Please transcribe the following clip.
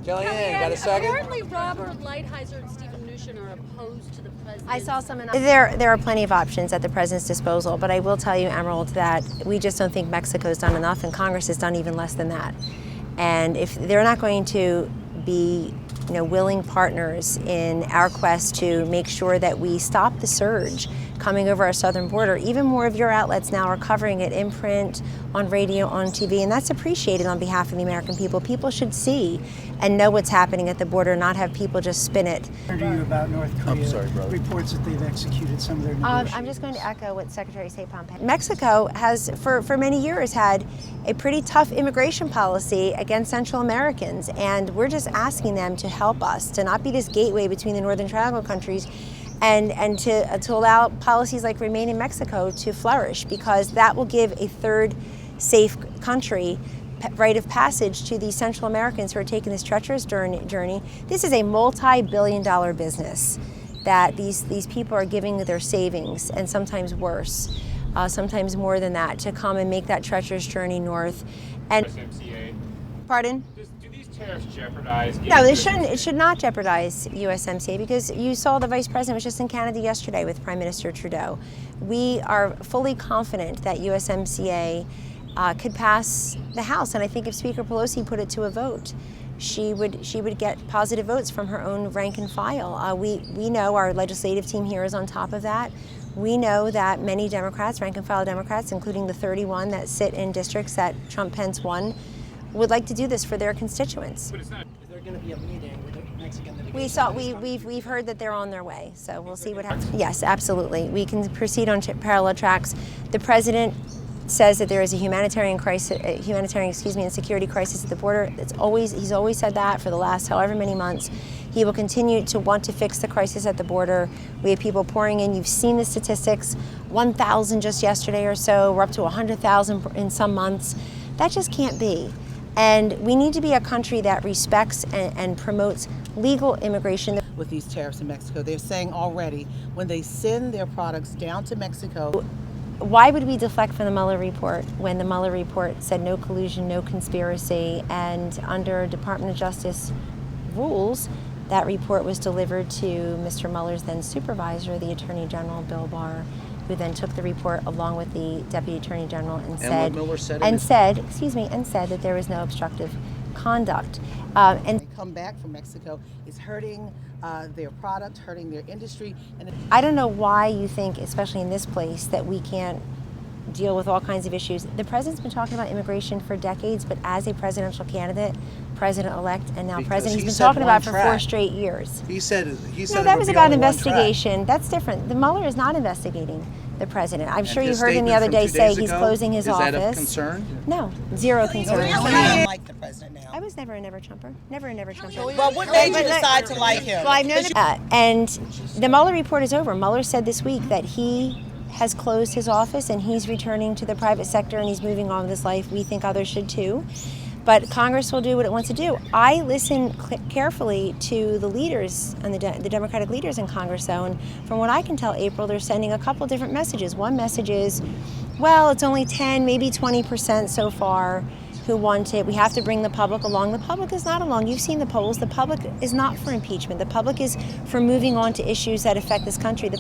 Kellyanne, got a second? Apparently Robert Lighthizer and Stephen Mnuchin are opposed to the president. I saw some. There are plenty of options at the president's disposal, but I will tell you, Emerald, that we just don't think Mexico's done enough, and Congress has done even less than that. And if they're not going to be willing partners in our quest to make sure that we stop the surge coming over our southern border. Even more of your outlets now are covering it in print, on radio, on TV, and that's appreciated on behalf of the American people. People should see and know what's happening at the border, not have people just spin it. What do you about North Korea? I'm sorry, brother. Reports that they've executed some of their negotiators. I'm just going to echo what Secretary of State Pompeo. Mexico has, for many years, had a pretty tough immigration policy against Central Americans, and we're just asking them to help us, to not be this gateway between the Northern Triangle countries, and to allow policies like Remain in Mexico to flourish, because that will give a third safe country rite of passage to these Central Americans who are taking this treacherous journey. This is a multi-billion-dollar business that these people are giving their savings, and sometimes worse, sometimes more than that, to come and make that treacherous journey north. And USMCA. Pardon? Do these tariffs jeopardize? No, they shouldn't. It should not jeopardize USMCA, because you saw the Vice President was just in Canada yesterday with Prime Minister Trudeau. We are fully confident that USMCA could pass the House, and I think if Speaker Pelosi put it to a vote, she would get positive votes from her own rank and file. We know our legislative team here is on top of that. We know that many Democrats, rank and file Democrats, including the 31 that sit in districts that Trump-Pence won, would like to do this for their constituents. But it's not. Is there going to be a meeting with the Mexican We've heard that they're on their way, so we'll see what happens. Yes, absolutely. We can proceed on parallel tracks. The president says that there is a humanitarian and security crisis at the border. He's always said that for the last however many months. He will continue to want to fix the crisis at the border. We have people pouring in. You've seen the statistics, 1,000 just yesterday or so. We're up to 100,000 in some months. That just can't be. And we need to be a country that respects and promotes legal immigration. With these tariffs in Mexico, they're saying already when they send their products down to Mexico. Why would we deflect from the Mueller Report when the Mueller Report said no collusion, no conspiracy, and under Department of Justice rules, that report was delivered to Mr. Mueller's then supervisor, the Attorney General Bill Barr, who then took the report along with the Deputy Attorney General and said that there was no obstructive conduct. And they come back from Mexico, it's hurting their product, hurting their industry. And I don't know why you think, especially in this place, that we can't deal with all kinds of issues. The president's been talking about immigration for decades, but as a presidential candidate, president-elect, and now president, he's been talking about it for 4 straight years. He said no, that was about investigation. That's different. The Mueller is not investigating the president. I'm sure you heard him the other day say he's closing his office. Is that a concern? No, zero concern. I like the president now. I was never a never Trumper. Never a never Trumper. Well, what made you decide to like him? Well, I've known and the Mueller report is over. Mueller said this week that he has closed his office and he's returning to the private sector and he's moving on with his life. We think others should too. But Congress will do what it wants to do. I listen carefully to the leaders and the Democratic leaders in Congress, though, and from what I can tell, April, they're sending a couple different messages. One message is, well, it's only 10, maybe 20% so far who want it. We have to bring the public along. The public is not along. You've seen the polls. The public is not for impeachment. The public is for moving on to issues that affect this country.